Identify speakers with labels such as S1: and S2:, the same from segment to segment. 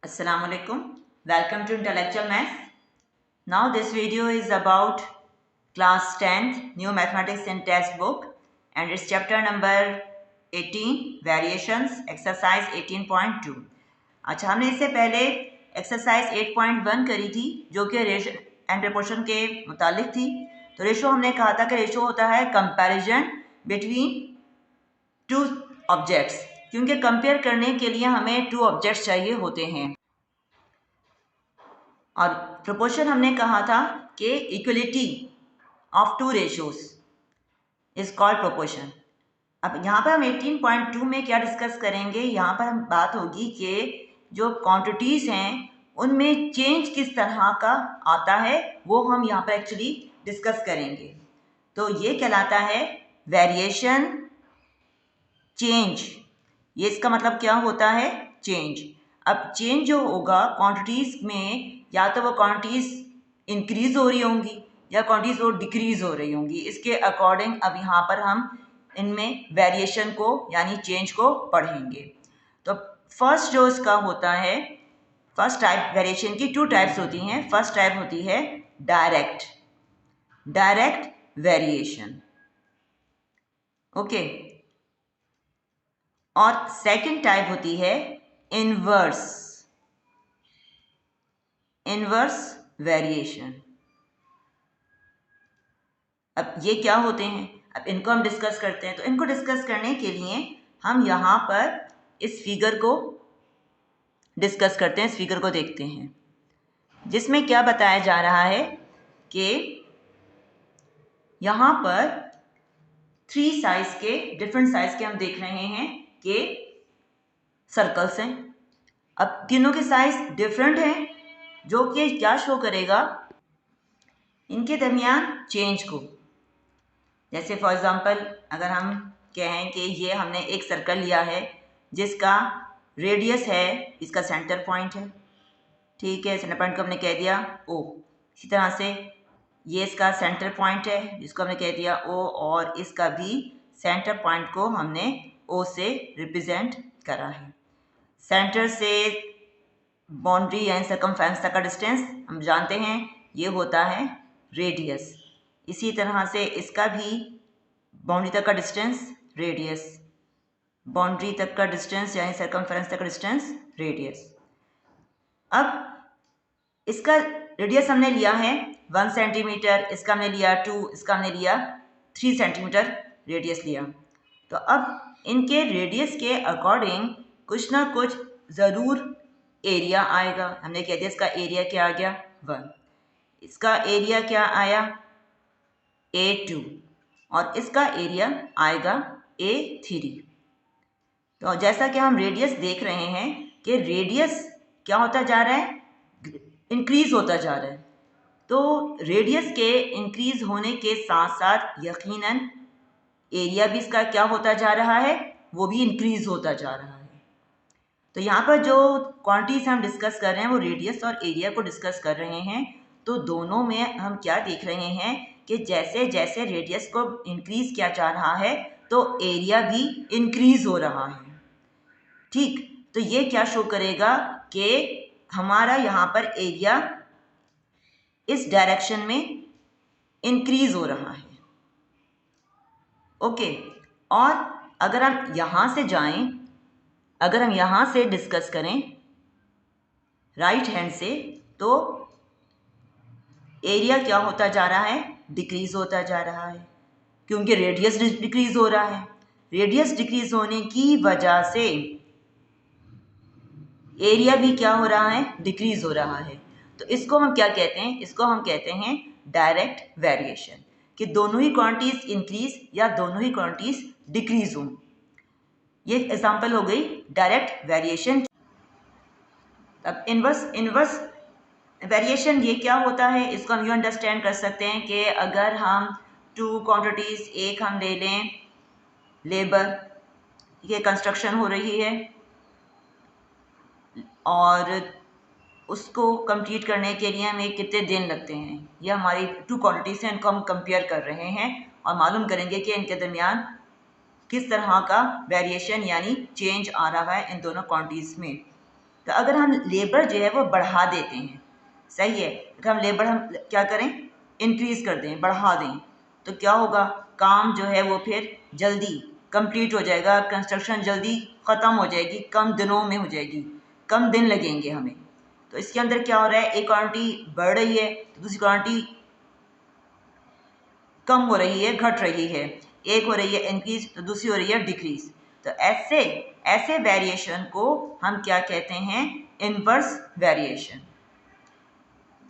S1: Assalamu alaikum. Welcome to Intellectual Maths. Now this video is about class 10th new mathematics and textbook and it's chapter number 18 variations exercise 18.2. अच्छा, हमने इससे पहले exercise 8.1 करी थी जो कि रेशो एंड प्रपोर्शन के मुतालिक थी। तो रेशो हमने कहा था कि रेशो होता है कंपैरिजन बिटवीन टू ऑब्जेक्ट्स, क्योंकि कंपेयर करने के लिए हमें टू ऑब्जेक्ट्स चाहिए होते हैं। और प्रोपोर्शन हमने कहा था कि equality of two ratios is called proportion. अब यहाँ पर हम 18.2 में क्या डिस्कस करेंगे, यहाँ पर हम बात होगी कि जो क्वांटिटीज़ हैं उनमें चेंज किस तरह का आता है वो हम यहाँ पर एक्चुअली डिस्कस करेंगे। तो ये कहलाता है वेरिएशन चेंज। ये इसका मतलब क्या होता है, चेंज। अब चेंज जो होगा क्वांटिटीज़ में, या तो वो क्वांटिटीज़ इंक्रीज़ हो रही होंगी या क्वांटिटीज़ वो डिक्रीज़ हो रही होंगी। इसके अकॉर्डिंग अब यहाँ पर हम इनमें वेरिएशन को यानी चेंज को पढ़ेंगे। तो फर्स्ट जो इसका होता है, फर्स्ट टाइप वेरिएशन की टू टाइप्स होती हैं। फर्स्ट टाइप होती है डायरेक्ट वेरिएशन, ओके। और सेकंड टाइप होती है इनवर्स वेरिएशन। अब ये क्या होते हैं, अब इनको हम डिस्कस करते हैं। तो इनको डिस्कस करने के लिए हम यहाँ पर इस फिगर को डिस्कस करते हैं, इस फिगर को देखते हैं, जिसमें क्या बताया जा रहा है कि यहाँ पर डिफरेंट साइज के हम देख रहे हैं कि सर्कल्स हैं। अब तीनों के साइज डिफरेंट हैं, जो कि क्या शो करेगा, इनके दरमियान चेंज को। जैसे फॉर एग्जांपल अगर हम कहें कि ये हमने एक सर्कल लिया है जिसका रेडियस है, इसका सेंटर पॉइंट है, ठीक है, सेंटर पॉइंट को हमने कह दिया ओ। इसी तरह से ये इसका सेंटर पॉइंट है जिसको हमने कह दिया ओ, और इसका भी सेंटर पॉइंट को हमने ओ से रिप्रेजेंट करा है। सेंटर से बाउंड्री यानी सर्कमफ्रेंस तक का डिस्टेंस हम जानते हैं ये होता है रेडियस। इसी तरह से इसका भी बाउंड्री तक का डिस्टेंस रेडियस, बाउंड्री तक का डिस्टेंस यानी सर्कमफ्रेंस तक का डिस्टेंस रेडियस। अब इसका रेडियस हमने लिया है 1 सेंटीमीटर, इसका हमने लिया 2, इसका हमने लिया 3 सेंटीमीटर रेडियस लिया। तो अब इनके रेडियस के अकॉर्डिंग कुछ ना कुछ ज़रूर एरिया आएगा। हमने कह दिया इसका एरिया क्या आ गया 1, इसका एरिया क्या आया A2, और इसका एरिया आएगा A3। तो जैसा कि हम रेडियस देख रहे हैं कि रेडियस क्या होता जा रहा है, इंक्रीज होता जा रहा है। तो रेडियस के इंक्रीज होने के साथ साथ यकीनन एरिया भी इसका क्या होता जा रहा है, वो भी इंक्रीज होता जा रहा है। तो यहाँ पर जो क्वांटिटीज हम डिस्कस कर रहे हैं वो रेडियस और एरिया को डिस्कस कर रहे हैं। तो दोनों में हम क्या देख रहे हैं कि जैसे जैसे रेडियस को इंक्रीज किया जा रहा है तो एरिया भी इंक्रीज हो रहा है, ठीक। तो ये क्या शो करेगा कि हमारा यहाँ पर एरिया इस डायरेक्शन में इंक्रीज हो रहा है, ओके। और अगर हम यहाँ से जाएं, अगर हम यहाँ से डिस्कस करें राइट हैंड से, तो एरिया क्या होता जा रहा है, डिक्रीज होता जा रहा है, क्योंकि रेडियस डिक्रीज हो रहा है। रेडियस डिक्रीज होने की वजह से एरिया भी क्या हो रहा है, डिक्रीज हो रहा है। तो इसको हम क्या कहते हैं, इसको हम कहते हैं डायरेक्ट वेरिएशन, कि दोनों ही क्वांटिटीज इंक्रीज या दोनों ही क्वांटिटीज डिक्रीज हों। ये एग्जांपल हो गई डायरेक्ट वेरिएशन। अब इनवर्स वेरिएशन ये क्या होता है, इसको हम यूँ अंडरस्टैंड कर सकते हैं कि अगर हम टू क्वांटिटीज़, एक हम ले लें लेबर, ये कंस्ट्रक्शन हो रही है और उसको कंप्लीट करने के लिए हमें कितने दिन लगते हैं, ये हमारी टू क्वांटिटीज़ हैं, इनको हम कंपेयर कर रहे हैं और मालूम करेंगे कि इनके दरमियान किस तरह का वेरिएशन यानी चेंज आ रहा है इन दोनों क्वांटिटीज़ में। तो अगर हम लेबर जो है वो बढ़ा देते हैं, सही है, अगर हम लेबर हम क्या करें, इंक्रीज़ कर दें, बढ़ा दें, तो क्या होगा, काम जो है वो फिर जल्दी कंप्लीट हो जाएगा, कंस्ट्रक्शन जल्दी ख़त्म हो जाएगी, कम दिनों में हो जाएगी, कम दिन लगेंगे हमें। तो इसके अंदर क्या हो रहा है, एक क्वांटिटी बढ़ रही है तो दूसरी क्वांटिटी कम हो रही है, घट रही है, एक हो रही है इंक्रीज तो दूसरी हो रही है डिक्रीज। तो ऐसे वेरिएशन को हम क्या कहते हैं, इनवर्स वेरिएशन।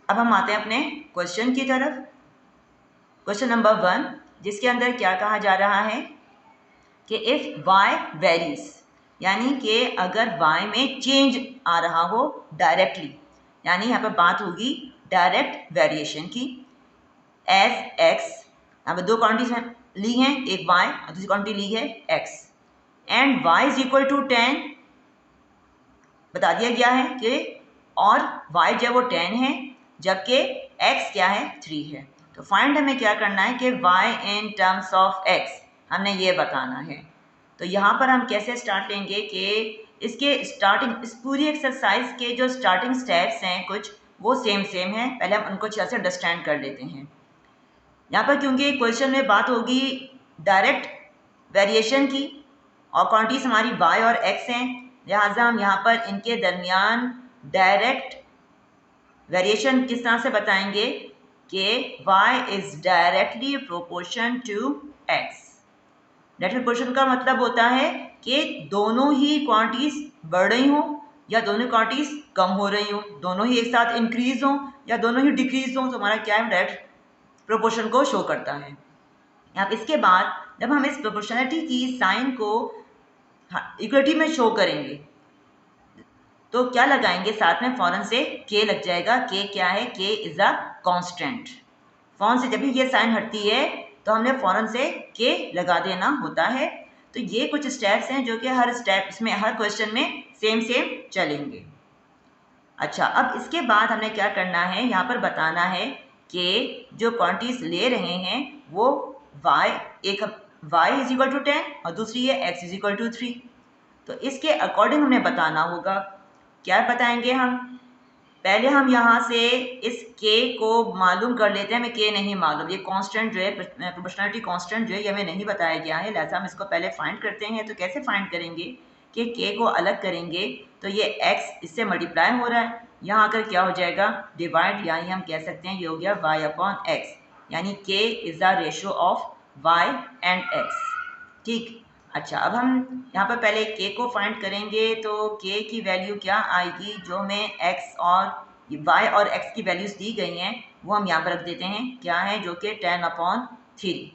S1: अब हम आते हैं अपने क्वेश्चन की तरफ। क्वेश्चन नंबर 1, जिसके अंदर क्या कहा जा रहा है कि इफ़ y वेरीज, यानी कि अगर y में चेंज आ रहा हो डायरेक्टली, यानी यहाँ पर बात होगी डायरेक्ट वेरिएशन की, एज x, यहाँ पर दो क्वांटिटीज ली हैं, एक y और दूसरी क्वांटिटी ली है x, and y is equal to 10, बता दिया गया है कि और y जो वो 10 है जबकि x क्या है 3 है। तो फाइंड हमें क्या करना है कि y in terms of x, हमने ये बताना है। तो यहाँ पर हम कैसे स्टार्ट लेंगे कि इसके स्टार्टिंग, इस पूरी एक्सरसाइज के जो स्टार्टिंग स्टेप्स हैं कुछ वो सेम हैं, पहले हम उनको अच्छे से अंडरस्टैंड कर लेते हैं। यहाँ पर क्योंकि क्वेश्चन में बात होगी डायरेक्ट वेरिएशन की और क्वांटिटीज हमारी y और x हैं, लिहाजा हम यहाँ पर इनके दरमियान डायरेक्ट वेरिएशन किस तरह से बताएंगे कि y is directly proportion to x। Direct proportion का मतलब होता है कि दोनों ही क्वांटिटीज बढ़ रही हों या दोनों क्वांटिटीज कम हो रही हों, दोनों ही एक साथ इंक्रीज हों या दोनों ही डिक्रीज हों, तो हमारा क्या है, डायरेक्ट प्रोपोर्शन को शो करता है। अब इसके बाद जब हम इस प्रोपोर्शनलिटी की साइन को इक्वलिटी में शो करेंगे तो क्या लगाएंगे, साथ में फौरन से k लग जाएगा। k क्या है, k इज अ कांस्टेंट। फौरन से जब भी ये साइन हटती है तो हमने फौरन से k लगा देना होता है। तो ये कुछ स्टेप्स हैं जो कि हर स्टेप इसमें, हर क्वेश्चन में सेम चलेंगे। अच्छा, अब इसके बाद हमने क्या करना है, यहाँ पर बताना है कि जो क्वांटिटीज ले रहे हैं वो y, एक y इज इक्वल टू 10 और दूसरी है x इज इक्वल टू 3। तो इसके अकॉर्डिंग हमने बताना होगा। क्या बताएंगे हम, पहले हम यहाँ से इस k को मालूम कर लेते हैं। हमें k नहीं मालूम, ये कांस्टेंट जो है, प्रोपोर्शनलिटी कांस्टेंट जो है, ये हमें नहीं बताया गया है, लिहाजा हम इसको पहले फाइंड करते हैं। तो कैसे फाइंड करेंगे कि k को अलग करेंगे तो ये x इससे मल्टीप्लाई हो रहा है, यहाँ आकर क्या हो जाएगा, डिवाइड, यानी हम कह सकते हैं ये हो गया y अपॉन x, यानी k is the ratio of y and x। ठीक, अच्छा, अब हम यहाँ पर पहले k को फाइंड करेंगे तो k की वैल्यू क्या आएगी, जो हमें x और y और x की वैल्यूज़ दी गई हैं वो हम यहाँ पर रख देते हैं, क्या है, जो कि 10/3,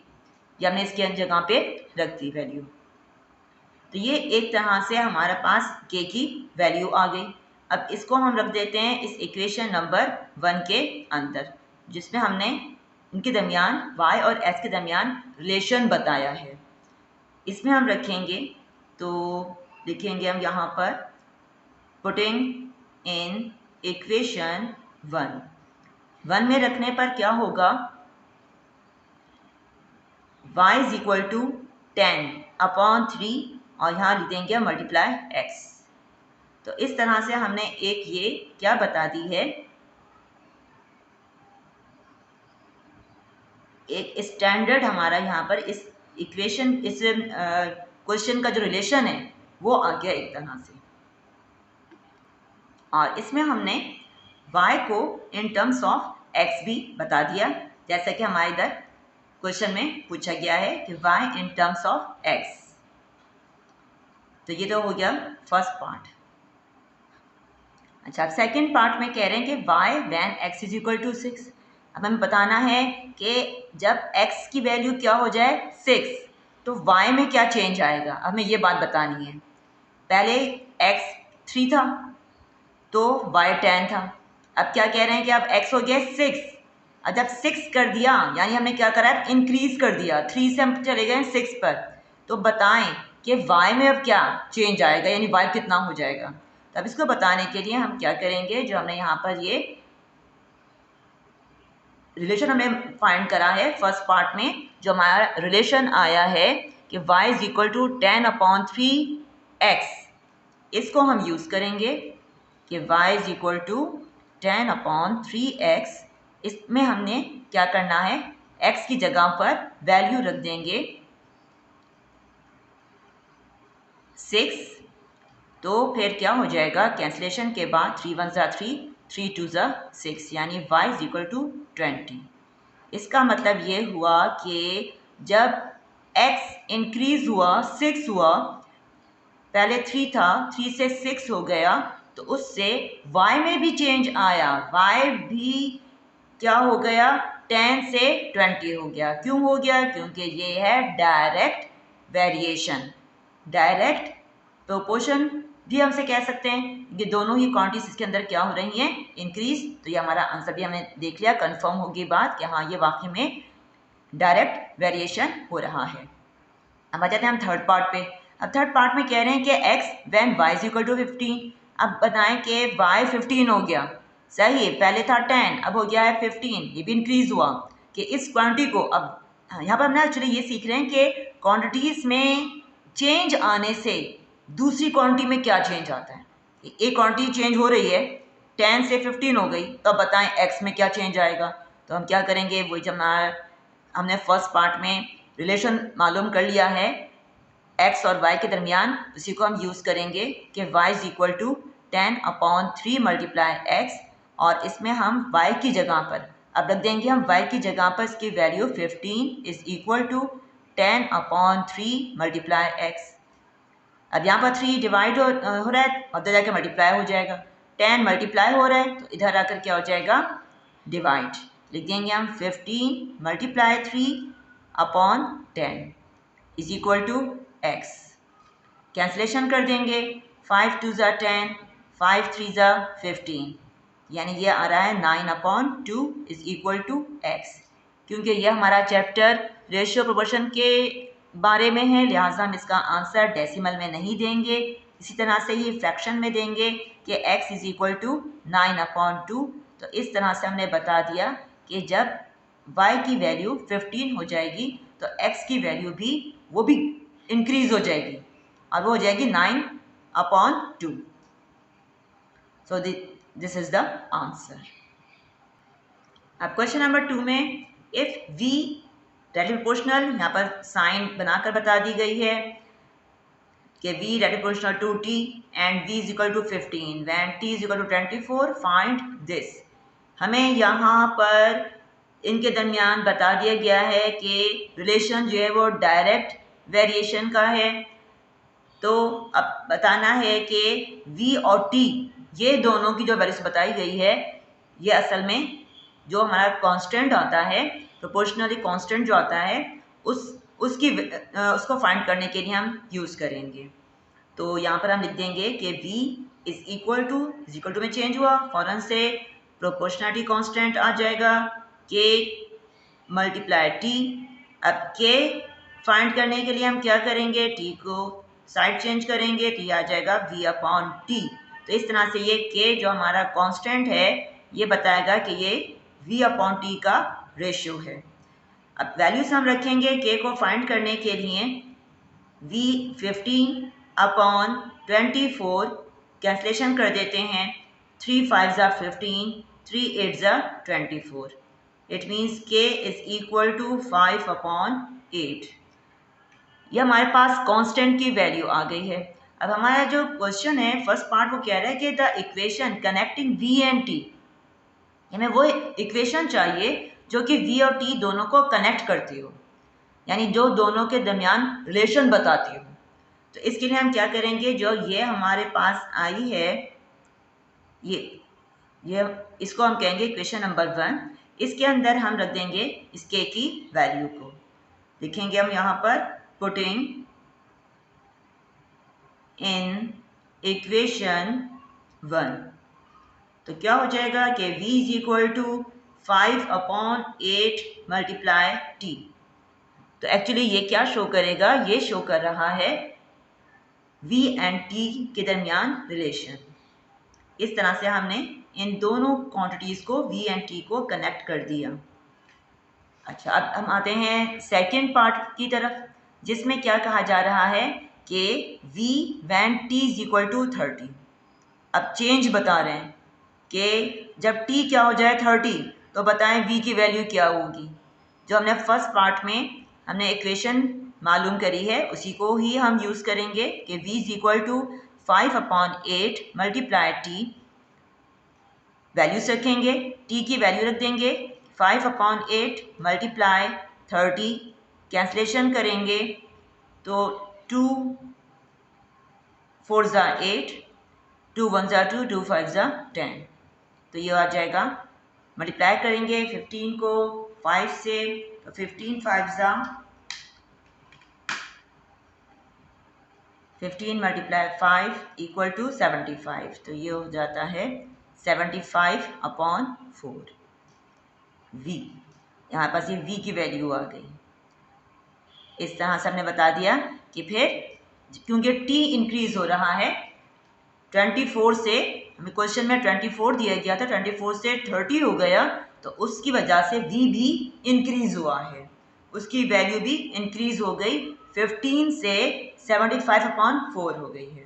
S1: ये हमने इसके जगह पे रख दी वैल्यू। तो ये एक तरह से हमारे पास k की वैल्यू आ गई। अब इसको हम रख देते हैं इस इक्वेशन नंबर 1 के अंदर, जिसमें हमने इनके दरमियान y और x के दरमियान रिलेशन बताया है। इसमें हम रखेंगे तो लिखेंगे हम यहाँ पर पुटिंग इन इक्वेशन 1 में रखने पर क्या होगा, y इज इक्वल टू 10/3 और यहाँ लिख देंगे मल्टीप्लाई x। तो इस तरह से हमने एक ये क्या बता दी है, एक स्टैंडर्ड हमारा यहाँ पर इस इक्वेशन, इस क्वेश्चन का जो रिलेशन है वो आ गया एक तरह से। और इसमें हमने y को इन टर्म्स ऑफ x भी बता दिया, जैसा कि हमारे इधर क्वेश्चन में पूछा गया है कि y in terms of x। तो ये तो हो गया फर्स्ट पार्ट। अच्छा, अब सेकेंड पार्ट में कह रहे हैं कि y when x is equal to 6। अब हमें बताना है कि जब x की वैल्यू क्या हो जाए 6 तो y में क्या चेंज आएगा, हमें ये बात बतानी है। पहले x 3 था तो y 10 था, अब क्या कह रहे हैं कि अब x हो गया 6। अब जब 6 कर दिया यानी हमने क्या करा, इंक्रीज कर दिया, 3 से हम चले गए 6 पर, तो बताएं कि y में अब क्या चेंज आएगा, यानी y कितना हो जाएगा। तब इसको बताने के लिए हम क्या करेंगे, जो हमने यहाँ पर ये रिलेशन हमने फाइंड करा है फर्स्ट पार्ट में, जो हमारा रिलेशन आया है कि y is equal to 10/3x, इसको हम यूज़ करेंगे कि y is equal to 10/3x। इसमें हमने क्या करना है, x की जगह पर वैल्यू रख देंगे 6। तो फिर क्या हो जाएगा, कैंसलेशन के बाद 3 1 ज़ा 3, 3 2 ज़ा 6, यानी y इज इक्वल टू 20। इसका मतलब ये हुआ कि जब x इंक्रीज हुआ, 6 हुआ, पहले 3 था, 3 से 6 हो गया, तो उससे y में भी चेंज आया, y भी क्या हो गया, 10 से 20 हो गया। क्यों हो गया, क्योंकि ये है डायरेक्ट वेरिएशन। डायरेक्ट प्रोपोर्शन भी हमसे कह सकते हैं कि दोनों ही क्वांटिटीज इसके अंदर क्या हो रही हैं, इंक्रीज। तो ये हमारा आंसर भी हमने देख लिया, कंफर्म होगी बात कि हाँ ये वाकई में डायरेक्ट वेरिएशन हो रहा है। अब आ जाते हैं हम थर्ड पार्ट पे। अब थर्ड पार्ट में कह रहे हैं कि x when y is equal to 15। अब बताएं कि y 15 हो गया, सही है, पहले था 10, अब हो गया है 15, ये भी इंक्रीज हुआ कि इस क्वांटिटी को। अब यहाँ पर हमने एक्चुअली ये सीख रहे हैं कि क्वांटिटीज में चेंज आने से दूसरी क्वांटिटी में क्या चेंज आता है। एक क्वांटिटी चेंज हो रही है, 10 से 15 हो गई, तो अब बताएं x में क्या चेंज आएगा। तो हम क्या करेंगे, वही जब हमने फर्स्ट पार्ट में रिलेशन मालूम कर लिया है x और y के दरमियान, उसी को हम यूज़ करेंगे कि y is equal to 10/3 multiply x, और इसमें हम y की जगह पर अब रख देंगे, हम y की जगह पर इसकी value 15 is equal to 10/3 multiply x। अब यहाँ पर 3 डिवाइड हो रहा है, उधर जाकर मल्टीप्लाई हो जाएगा, 10 मल्टीप्लाई हो रहा है, तो इधर आकर क्या हो जाएगा, डिवाइड। लिख देंगे हम 15 multiply 3/10 is equal to x। Cancellation कर देंगे, 5 2 ज़ा 10, 5 3 ज़ा 15, यानी ये आ रहा है 9/2 इज इक्वल टू x। क्योंकि ये हमारा चैप्टर रेशियो प्रोपोर्शन के बारे में है, लिहाजा हम इसका आंसर डेसिमल में नहीं देंगे, इसी तरह से ही फ्रैक्शन में देंगे कि x इज इक्वल टू 9/2। तो इस तरह से हमने बता दिया कि जब y की वैल्यू 15 हो जाएगी तो x की वैल्यू भी वो भी इंक्रीज हो जाएगी, और वो हो जाएगी 9/2। So this is the answer. अब क्वेश्चन नंबर 2 में इफ v डायरेक्टली प्रोपोर्शनल, यहाँ पर साइन बनाकर बता दी गई है कि v directly proportional to t and v is equal to 15 when t is equal to 24, find this. हमें यहाँ पर इनके दरमियान बता दिया गया है कि रिलेशन जो है वो डायरेक्ट वेरिएशन का है। तो अब बताना है कि v और t ये दोनों की जो वैल्यूज बताई गई है, ये असल में जो हमारा कांस्टेंट आता है, प्रोपोर्शनली कांस्टेंट जो आता है, उसको फाइंड करने के लिए हम यूज़ करेंगे। तो यहाँ पर हम लिख देंगे कि v इज इक्वल टू में चेंज हुआ, फ़ौरन से प्रोपोर्शनलिटी कांस्टेंट आ जाएगा, k मल्टीप्लाई t। अब k फाइंड करने के लिए हम क्या करेंगे, t को साइड चेंज करेंगे, t आ जाएगा v/t। तो इस तरह से ये k जो हमारा कांस्टेंट है, ये बताएगा कि ये v/t का रेशियो है। अब वैल्यूज हम रखेंगे k को फाइंड करने के लिए, v 15/24, कैंसलेशन कर देते हैं, 3 5 ज़ा 15, 3 8 ज़ा 24। It means k is equal to 5/8। ये हमारे पास कांस्टेंट की वैल्यू आ गई है। अब हमारा जो क्वेश्चन है फर्स्ट पार्ट, वो कह रहा है कि the equation connecting v and t, हमें वो इक्वेशन चाहिए जो कि v और t दोनों को कनेक्ट करती हो, यानी जो दोनों के दरमियान रिलेशन बताती हो। तो इसके लिए हम क्या करेंगे, जो ये हमारे पास आई है, ये इसको हम कहेंगे इक्वेशन नंबर 1। इसके अंदर हम रख देंगे इस k की वैल्यू को, लिखेंगे हम यहाँ पर पुटिंग इन इक्वेशन 1। तो क्या हो जाएगा कि v is equal to 5/8 multiply t। तो एक्चुअली ये क्या शो करेगा, ये शो कर रहा है v एंड t के दरमियान रिलेशन। इस तरह से हमने इन दोनों क्वांटिटीज़ को v एंड t को कनेक्ट कर दिया। अच्छा, अब हम आते हैं सेकेंड पार्ट की तरफ, जिसमें क्या कहा जा रहा है कि v when t is equal to 30। अब चेंज बता रहे हैं कि जब t क्या हो जाए 30 तो बताएं v की वैल्यू क्या होगी। जो हमने फर्स्ट पार्ट में हमने इक्वेशन मालूम करी है उसी को ही हम यूज़ करेंगे कि v is equal to 5/8 multiply t, values रखेंगे, t की वैल्यू रख देंगे 5/8 मल्टीप्लाई 30, कैंसलेशन करेंगे तो 2 4 ज़ा 8, 2 1 ज़ा 2, 2 5 ज़ा 10, तो ये आ जाएगा। मल्टीप्लाई करेंगे 15 को 5 से तो 15 5 ज़ा 15 मल्टीप्लाई 5 इक्वल टू 75, तो ये हो जाता है 75/4 v। यहाँ पास ये v की वैल्यू आ गई। इस तरह से हमने बता दिया कि फिर क्योंकि t इंक्रीज हो रहा है 24 से, हमें क्वेश्चन में 24 दिया गया था, 24 से 30 हो गया तो उसकी वजह से v भी इंक्रीज हुआ है, उसकी वैल्यू भी इंक्रीज हो गई, 15 से 75/4 हो गई है।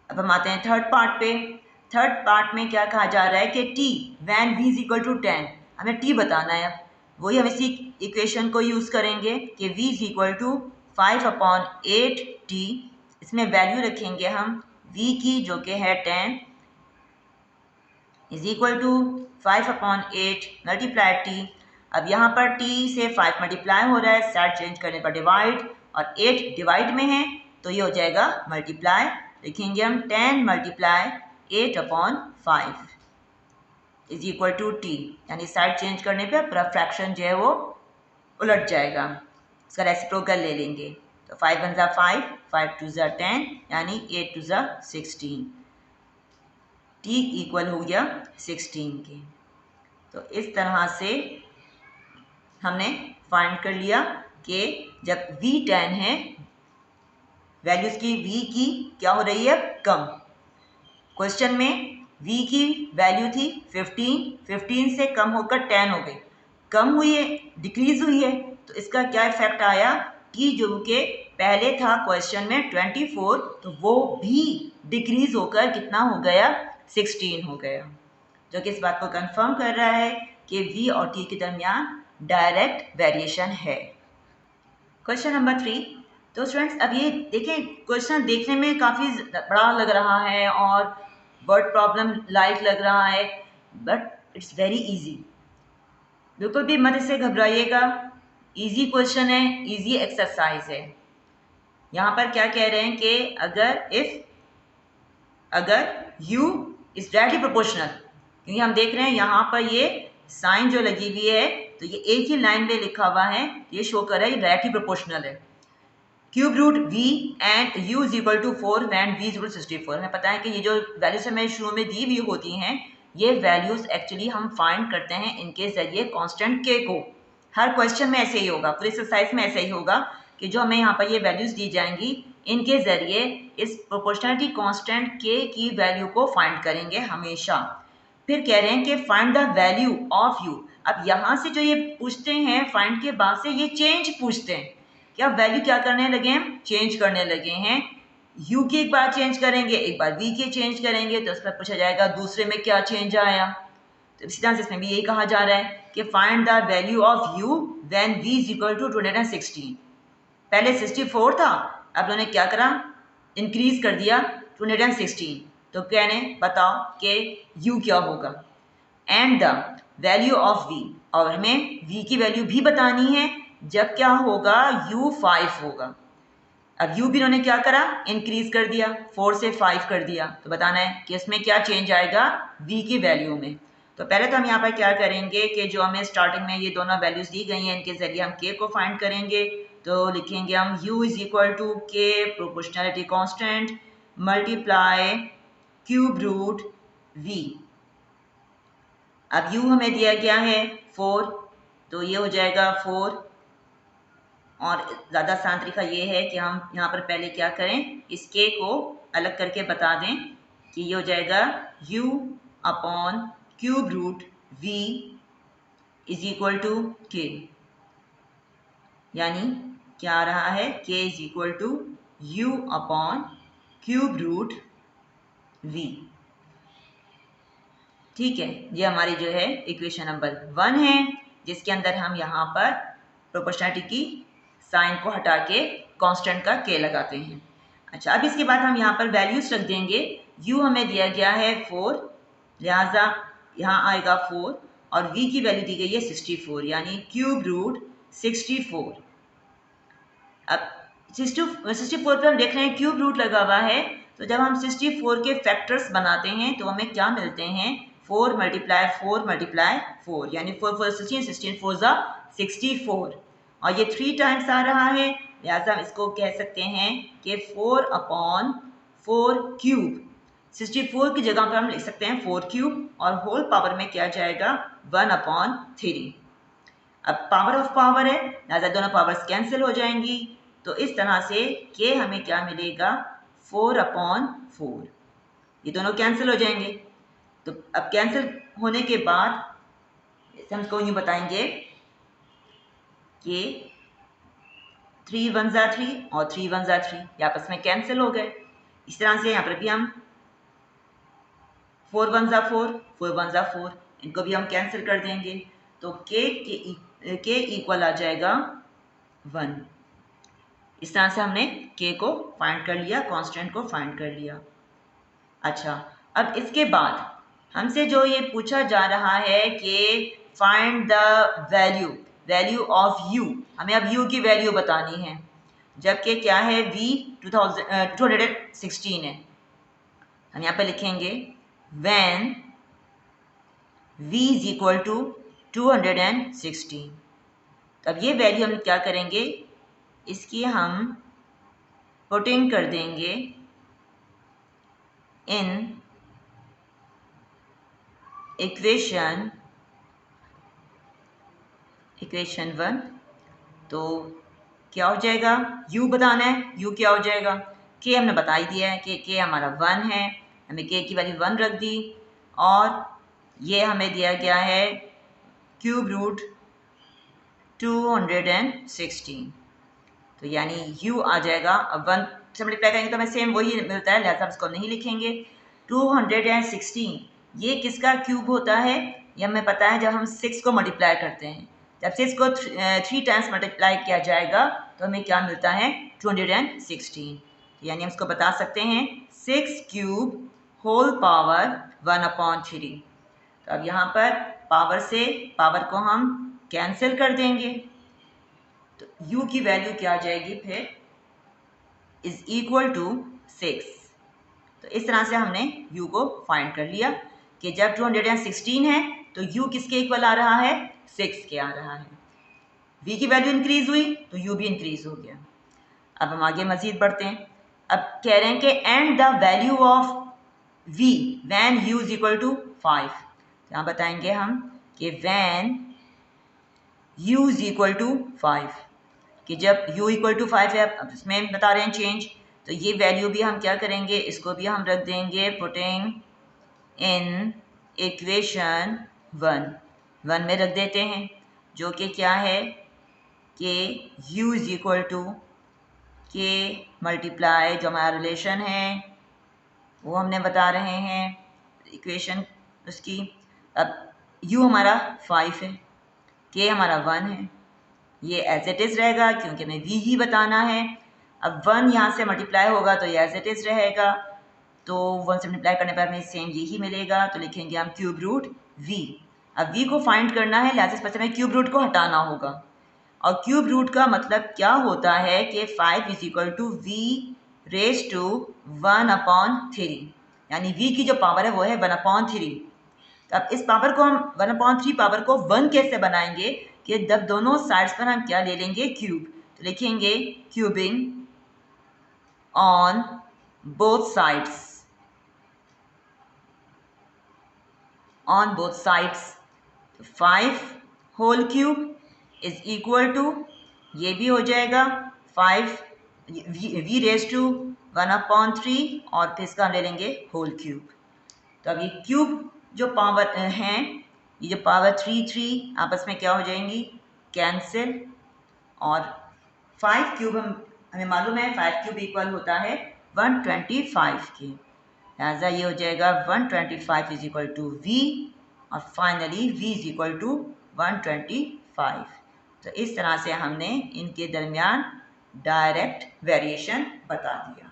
S1: अब हम आते हैं थर्ड पार्ट पे। थर्ड पार्ट में क्या कहा जा रहा है कि t when v is equal to 10, हमें t बताना है। वही हम इसी इक्वेशन को यूज़ करेंगे कि v is equal to 5/8t, इसमें वैल्यू रखेंगे हम v की जो कि है 10 is equal to 5/8 multiply t। अब यहाँ पर t से 5 मल्टीप्लाई हो रहा है, साइड चेंज करने पर डिवाइड, और 8 डिवाइड में है तो ये हो जाएगा मल्टीप्लाई, लिखेंगे हम 10 multiply 8/5 is equal to t, यानी साइड चेंज करने पे पूरा फ्रैक्शन जो है वो उलट जाएगा, उसका रेसिप्रोकल ले लेंगे तो 5 1 ज़ा 5, 5 2 ज़ा 10, यानी 8 2 ज़ा 16, t इक्वल हो गया 16 के। तो इस तरह से हमने फाइंड कर लिया कि जब v 10 है, वैल्यूज की v की क्या हो रही है कम। क्वेश्चन में v की वैल्यू थी 15 से कम होकर 10 हो गई, कम हुई है, डिक्रीज हुई है, तो इसका क्या इफेक्ट आया कि जो कि पहले था क्वेश्चन में 24 तो वो भी डिक्रीज होकर कितना हो गया 16 हो गया, जो कि इस बात को कंफर्म कर रहा है कि v और t के दरमियान डायरेक्ट वेरिएशन है। Question number 3। तो स्टूडेंट्स अब ये देखें, क्वेश्चन देखने में काफ़ी बड़ा लग रहा है और वर्ड प्रॉब्लम लाइक लग रहा है, बट इट्स वेरी इजी। बिल्कुल भी मत इससे घबराइएगा, इजी क्वेश्चन है, इजी एक्सरसाइज है। यहाँ पर क्या कह रहे हैं कि अगर u इज डायरेक्टली प्रोपोर्शनल, क्योंकि हम देख रहे हैं यहाँ पर ये साइन जो लगी हुई है तो ये एक ही लाइन में लिखा हुआ है, ये शो कर रहा है ये डायरेक्टली प्रोपोर्शनल है। Cube root v and u is equal to 4 when v is equal to 64। हमें पता है कि ये जो वैल्यूज हमें शुरू में दी हुई होती हैं ये वैल्यूज एक्चुअली हम फाइंड करते हैं इनके जरिए कांस्टेंट k को। हर क्वेश्चन में ऐसे ही होगा, पूरे एक्सरसाइज में ऐसे ही होगा कि जो हमें यहाँ पर ये वैल्यूज दी जाएंगी इनके जरिए इस प्रोपोर्शनलिटी कांस्टेंट k की वैल्यू को फाइंड करेंगे हमेशा। फिर कह रहे हैं कि find the value of u। अब यहाँ से जो ये पूछते हैं फाइंड के बाद से ये चेंज पूछते हैं, क्या वैल्यू क्या करने लगे हैं चेंज करने लगे हैं। u की एक बार चेंज करेंगे, एक बार v की चेंज करेंगे, तो उस पर पूछा जाएगा दूसरे में क्या चेंज आया। तो इसी तरह से इसमें भी यही कहा जा रहा है कि find the value of u when v is equal to 216। पहले 64 था, अब उन्होंने क्या करा इंक्रीज कर दिया 216, तो कहने बताओ कि u क्या होगा। And the value of v, और हमें v की वैल्यू भी बतानी है जब क्या होगा u 5 होगा। अब u भी इन्होंने क्या करा इंक्रीज कर दिया, 4 से 5 कर दिया, तो बताना है कि इसमें क्या चेंज आएगा v की वैल्यू में। तो पहले तो हम यहाँ पर क्या करेंगे कि जो हमें स्टार्टिंग में ये दोनों वैल्यूज दी गई हैं इनके जरिए हम k को फाइंड करेंगे। तो लिखेंगे हम u is equal to k proportionality constant multiply cube root v। अब u हमें दिया गया है 4, तो ये हो जाएगा 4, और ज़्यादा आसान तरीका ये है कि हम यहाँ पर पहले क्या करें इस k को अलग करके बता दें कि ये हो जाएगा u upon cube root v is equal to k, यानी क्या आ रहा है k is equal to u upon cube root v। ठीक है, ये हमारी जो है इक्वेशन नंबर 1 है, जिसके अंदर हम यहाँ पर प्रोपोर्शनलिटी की साइन को हटा के कांस्टेंट का k लगाते हैं। अच्छा, अब इसके बाद हम यहाँ पर वैल्यूज रख देंगे। u हमें दिया गया है 4, लिहाजा यहाँ आएगा 4 और v की वैल्यू दी गई है 64, यानी क्यूब रूट 64। अब 64 पर हम देख रहे हैं क्यूब रूट लगा हुआ है, तो जब हम 64 के फैक्टर्स बनाते हैं तो हमें क्या मिलते हैं, 4 मल्टीप्लाई 4 मल्टीप्लाई 4, यानी 4 4 16, 16 4 ज़ा 64, और ये 3 टाइम्स आ रहा है, लिहाजा हम इसको कह सकते हैं कि 4/4 क्यूब। 64 की जगह पर हम लिख सकते हैं 4 क्यूब, और होल पावर में क्या जाएगा 1/3। अब पावर ऑफ पावर है, लिहाजा दोनों पावर्स कैंसिल हो जाएंगी, तो इस तरह से के हमें क्या मिलेगा 4/4, ये दोनों कैंसिल हो जाएंगे। तो अब कैंसिल होने के बाद हम इसको यूँ बताएंगे कि 3 1 ज़ा 3 और 3 1 ज़ा 3, ये आपस में कैंसिल हो गए। इस तरह से यहाँ पर भी हम 4 1 ज़ा 4, 4 1 ज़ा 4, इनको भी हम कैंसिल कर देंगे, तो के इक्वल आ जाएगा 1। इस तरह से हमने के को फाइंड कर लिया, कांस्टेंट को फाइंड कर लिया। अच्छा, अब इसके बाद हमसे जो ये पूछा जा रहा है कि find the value of u, हमें अब u की वैल्यू बतानी है, जबकि क्या है v 216 है। हम यहाँ पे लिखेंगे when v is equal to 216। अब ये वैल्यू हम क्या करेंगे, इसकी हम पुटिंग कर देंगे इन इक्वेशन 1। तो क्या हो जाएगा, u बताना है, u क्या हो जाएगा, k हमने बता ही दिया है कि k हमारा 1 है, हमें k की वैल्यू 1 रख दी, और ये हमें दिया गया है क्यूब रूट 216, तो यानी u आ जाएगा। अब 1 से मल्टीप्लाई करेंगे तो हमें सेम वही मिलता है, लिहाजा हम इसको नहीं लिखेंगे। 216 ये किसका क्यूब होता है, ये हमें पता है जब हम 6 को मल्टीप्लाई करते हैं, जब 6 को 3 टाइम्स मल्टीप्लाई किया जाएगा तो हमें क्या मिलता है 216, यानी हम इसको बता सकते हैं 6 क्यूब होल पावर 1/3। तो अब यहाँ पर पावर से पावर को हम कैंसिल कर देंगे, तो u की वैल्यू क्या आ जाएगी फिर, इज इक्वल टू 6। तो इस तरह से हमने u को फाइंड कर लिया कि जब 216 है तो u किसके इक्वल आ रहा है, 6 के आ रहा है। v की वैल्यू इंक्रीज हुई तो u भी इंक्रीज हो गया। अब हम आगे मजीद बढ़ते हैं। अब कह रहे हैं कि and the value of v when u is equal to 5। यहाँ बताएंगे हम कि when u is equal to 5, कि जब u इक्वल टू 5 है, अब इसमें बता रहे हैं चेंज, तो ये वैल्यू भी हम क्या करेंगे, इसको भी हम रख देंगे पुटिंग इन इक्वेशन 1 में रख देते हैं, जो कि क्या है कि u is equal to k multiply, जो हमारा रिलेशन है वो हमने बता रहे हैं इक्वेशन उसकी। अब u हमारा 5 है, k हमारा 1 है, ये एज इट इज़ रहेगा क्योंकि हमें v ही बताना है। अब 1 यहाँ से मल्टीप्लाई होगा तो ये एज इट इज़ रहेगा, तो 1 से मल्टीप्लाई करने पर हमें सेम यही मिलेगा, तो लिखेंगे हम क्यूब रूट v। अब v को फाइंड करना है, लिहाजा इस पर हमें क्यूब रूट को हटाना होगा, और क्यूब रूट का मतलब क्या होता है कि 5 is equal to v raise to 1/3, यानी v की जो पावर है वो है 1/3। तो अब इस पावर को हम 1/3 पावर को 1 कैसे बनाएंगे, कि जब दोनों साइड्स पर हम क्या ले लेंगे क्यूब, तो लिखेंगे cubing on both sides, on both sides. 5 whole cube is equal to, ये भी हो जाएगा 5 v रेज टू 1/3, और फिर इसका हम ले लेंगे होल क्यूब। तो अब ये क्यूब जो पावर हैं, ये जो पावर 3 आपस में क्या हो जाएंगी, कैंसिल, और 5 क्यूब हमें मालूम है 5 क्यूब इक्वल होता है 125 के। लिहाजा ये हो जाएगा 125 इज इक्वल टू वी और finally v is equal to 125। तो इस तरह से हमने इनके दरमियान डायरेक्ट वेरिएशन बता दिया।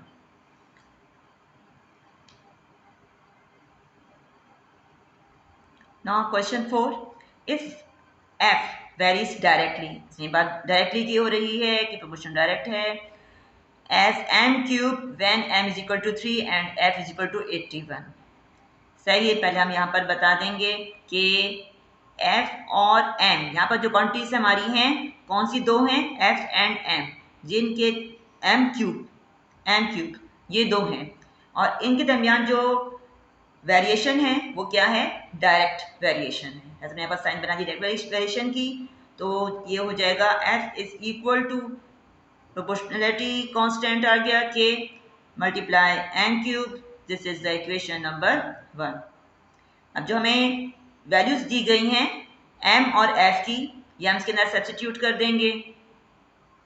S1: Now question 4, if f varies directly, इसमें बात डायरेक्टली की हो रही है कि प्रोपोर्शन डायरेक्ट है, as m cube when m is equal to 3 and f is equal to 81। सही है, पहले हम यहाँ पर बता देंगे कि f और m, यहाँ पर जो क्वांटिटीज हमारी हैं कौन सी दो हैं, f एंड m, जिनके m क्यूब ये दो हैं और इनके दरमियान जो वेरिएशन है वो क्या है, डायरेक्ट वेरिएशन है। ऐसे मैंने यहाँ पर साइन बना दी डायरेक्ट वेरिएशन की, तो ये हो जाएगा f is equal to proportionality constant आ गया k multiply m cube, this is the equation number 1। अब जो हमें वैल्यूज दी गई हैं m और f की, ये हम इसके अंदर सब्स्टिट्यूट कर देंगे।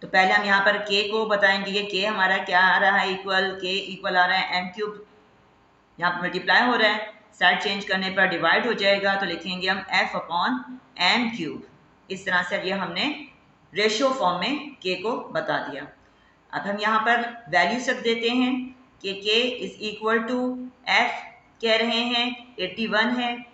S1: तो पहले हम यहाँ पर k को बताएंगे कि k हमारा क्या आ रहा है, k इक्वल आ रहा है m क्यूब, यहाँ पर मल्टीप्लाई हो रहा है, साइड चेंज करने पर डिवाइड हो जाएगा, तो लिखेंगे हम f अपॉन m क्यूब। इस तरह से ये हमने रेशियो फॉर्म में k को बता दिया। अब हम यहाँ पर वैल्यूज रख देते हैं कि k is equal to f कह रहे हैं 81 है,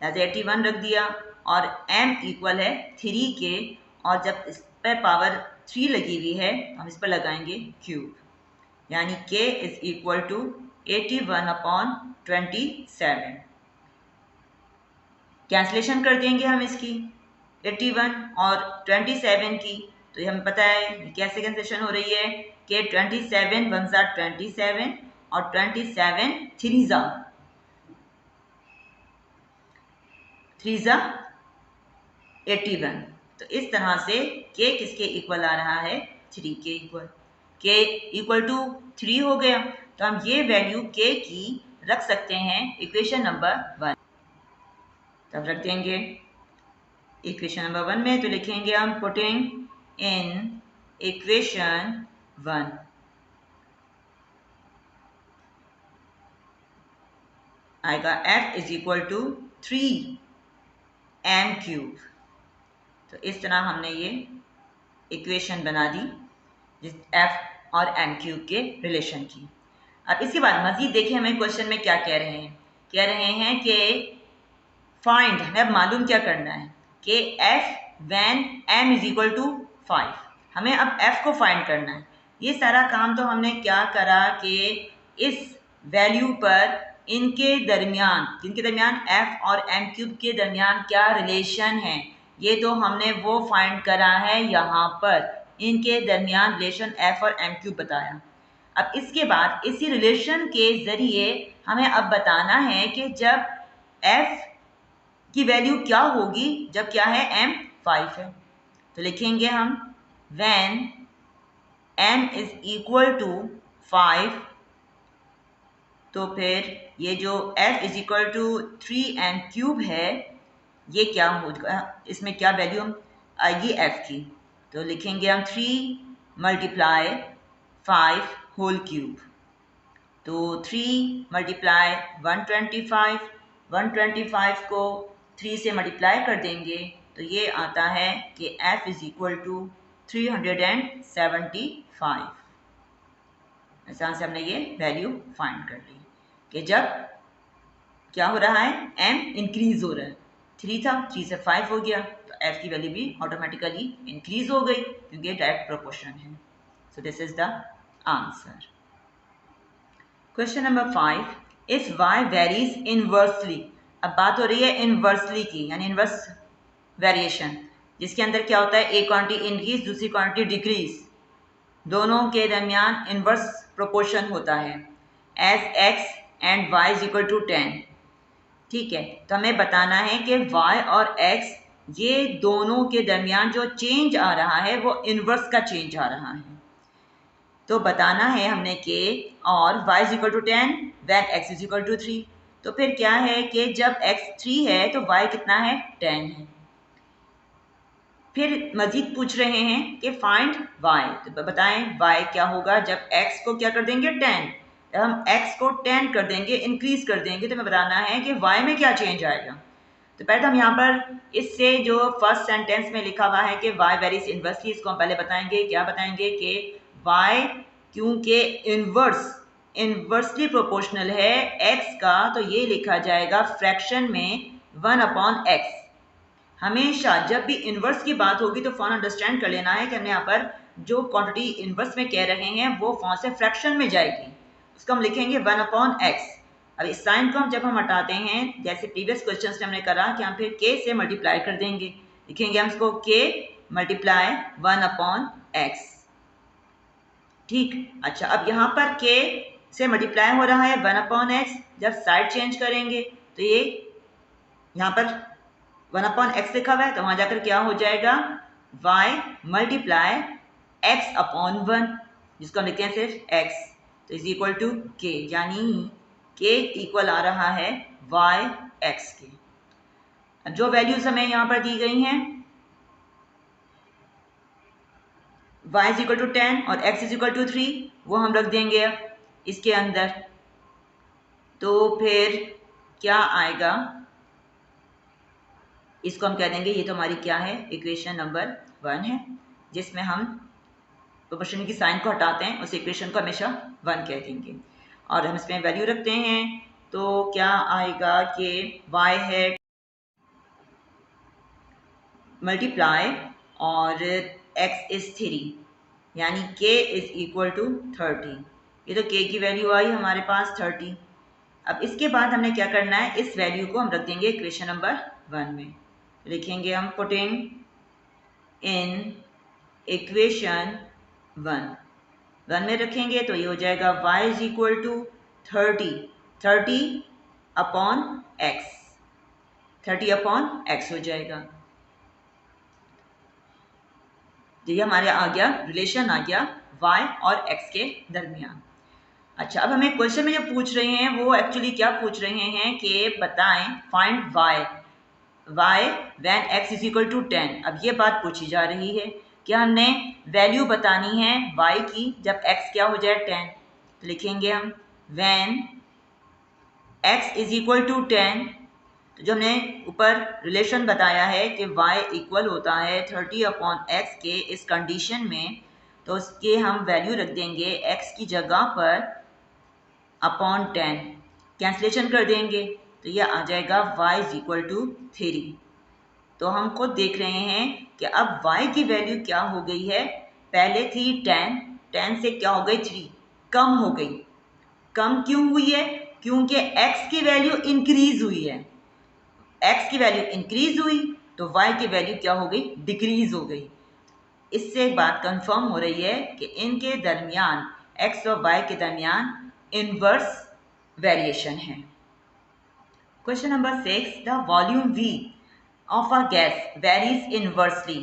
S1: ऐसे 81 रख दिया और m इक्वल है 3k, और जब इस पर पावर 3 लगी हुई है हम इस पर लगाएंगे क्यूब, यानी k is equal to 81 upon 27। Cancellation कर देंगे हम इसकी 81 और 27 की, तो ये हमें पता है कैसे कैंसलेशन हो रही है कि 27 वन ज़ा 27 और 27 थ्री ज़ा 81। तो इस तरह से k किसके इक्वल आ रहा है, 3 के इक्वल। k इक्वल टू 3 हो गया, तो हम ये वैल्यू k की रख सकते हैं इक्वेशन नंबर 1। तब रख देंगे इक्वेशन नंबर 1 में, तो लिखेंगे हम पुटिंग इन इक्वेशन 1 आएगा f is equal to 3m cube. तो इस तरह हमने ये इक्वेशन बना दी जिस f और m क्यूब के रिलेशन की। अब इसके बाद मजीद देखिए हमें क्वेश्चन में क्या कह रहे हैं, कह रहे हैं कि फाइंड, हमें अब मालूम क्या करना है कि f when m is equal to 5, हमें अब f को फाइंड करना है। ये सारा काम तो हमने क्या करा कि इस वैल्यू पर इनके दरमियान f और m क्यूब के दरमियान क्या रिलेशन है, ये तो हमने वो फाइंड करा है, यहाँ पर इनके दरमियान रिलेशन f और m क्यूब बताया। अब इसके बाद इसी रिलेशन के ज़रिए हमें अब बताना है कि जब f की वैल्यू क्या होगी जब क्या है m 5 है, तो लिखेंगे हम when m is equal to 5, तो फिर ये जो f is equal to 3m cube है, ये क्या होगा, इसमें क्या वैल्यू आएगी f की, तो लिखेंगे हम 3 मल्टीप्लाई 5 होल क्यूब, तो 3 मल्टीप्लाई 125 को 3 से मल्टीप्लाई कर देंगे, तो ये आता है कि f इज इक्वल टू 375। ऐसा से हमने ये वैल्यू फाइंड कर ली कि जब क्या हो रहा है, m इंक्रीज हो रहा है, 3 था 3 से 5 हो गया, तो f की वैल्यू भी ऑटोमेटिकली इंक्रीज हो गई क्योंकि डायरेक्ट प्रोपोर्शन है। So this is the answer. Question number 5, if y varies inversely, अब बात हो रही है इनवर्सली की, यानी इनवर्स वेरिएशन, जिसके अंदर क्या होता है, एक क्वांटिटी इंक्रीज दूसरी क्वांटिटी डिक्रीज, दोनों के दरमियान इनवर्स प्रोपोर्शन होता है, as x and y is equal to 10। ठीक है, तो हमें बताना है कि y और x ये दोनों के दरमियान जो चेंज आ रहा है वो इनवर्स का चेंज आ रहा है, तो बताना है हमने कि और y is equal to 10 when x is equal to 3, तो फिर क्या है कि जब x 3 है तो y कितना है, 10 है। फिर मजीद पूछ रहे हैं कि फाइंड y, तो बताएं y क्या होगा जब x को क्या कर देंगे 10, हम x को 10 कर देंगे, इंक्रीज कर देंगे, तो हमें बताना है कि y में क्या चेंज आएगा। तो पहले तो हम यहाँ पर इससे जो फर्स्ट सेंटेंस में लिखा हुआ है कि y वेरीज इनवर्सली, इसको हम पहले बताएंगे। क्या बताएंगे कि y क्योंकि इनवर्सली प्रोपोर्शनल है x का, तो ये लिखा जाएगा फ्रैक्शन में 1/x। हमेशा जब भी इन्वर्स की बात होगी तो फॉर्म अंडरस्टैंड कर लेना है कि हमने यहाँ पर जो क्वांटिटी इन्वर्स में कह रहे हैं वो फॉर्म से फ्रैक्शन में जाएगी, उसको हम लिखेंगे 1/x। अब इस साइन को हम जब हम हटाते हैं, जैसे प्रीवियस क्वेश्चन में हमने करा कि हम फिर k से मल्टीप्लाई कर देंगे, लिखेंगे हम इसको k मल्टीप्लाई 1/x। ठीक, अच्छा अब यहाँ पर k से मल्टीप्लाई हो रहा है 1/x, जब साइड चेंज करेंगे तो ये यहाँ पर 1/x लिखा हुआ है, तो वहां जाकर क्या हो जाएगा y मल्टीप्लाई x/1, जिसको हम लिखते हैं सिर्फ x, तो इज इक्वल टू k, यानी k इक्वल आ रहा है yx के। जो वैल्यूज हमें यहाँ पर दी गई हैं, y इज इक्वल टू 10 और x इज इक्वल टू 3, वो हम रख देंगे अब इसके अंदर। तो फिर क्या आएगा, इसको हम कह देंगे ये तो हमारी क्या है, इक्वेशन नंबर 1 है, जिसमें हम प्रोपोर्शन की साइन को हटाते हैं, उस इक्वेशन को हमेशा 1 कह देंगे और हम इसमें वैल्यू रखते हैं। तो क्या आएगा कि y है मल्टीप्लाई और x इज 3, यानी k इज इक्वल टू 30। ये तो k की वैल्यू आई हमारे पास 30। अब इसके बाद हमने क्या करना है, इस वैल्यू को हम रख देंगे इक्वेशन नंबर 1 में, लिखेंगे हम पुटिंग इन इक्वेशन 1 में रखेंगे तो ये हो जाएगा y is equal to 30/x, 30/x हो जाएगा। तो ये हमारे आ गया रिलेशन, आ गया y और x के दरमियान। अच्छा, अब हमें क्वेश्चन में जो पूछ रहे हैं वो एक्चुअली क्या पूछ रहे हैं कि बताएं find y when x is equal to 10। अब ये बात पूछी जा रही है कि हमने वैल्यू बतानी है y की जब x क्या हो जाए 10, तो लिखेंगे हम when x is equal to 10। तो जो हमने ऊपर रिलेशन बताया है कि y इक्वल होता है 30/x के इस कंडीशन में, तो उसके हम वैल्यू रख देंगे x की जगह पर अपॉन 10, कैंसलेशन कर देंगे तो ये आ जाएगा y इज इक्वल टू 3। तो हम खुद देख रहे हैं कि अब y की वैल्यू क्या हो गई है, पहले थी 10, 10 से क्या हो गई 3, कम हो गई। कम क्यों हुई है, क्योंकि x की वैल्यू इंक्रीज हुई है। x की वैल्यू इंक्रीज हुई तो y की वैल्यू क्या हो गई, डिक्रीज हो गई। इससे एक बात कंफर्म हो रही है कि इनके दरमियान, x और y के दरमियान इनवर्स वेरिएशन है। Question number 6, the volume v of a gas varies inversely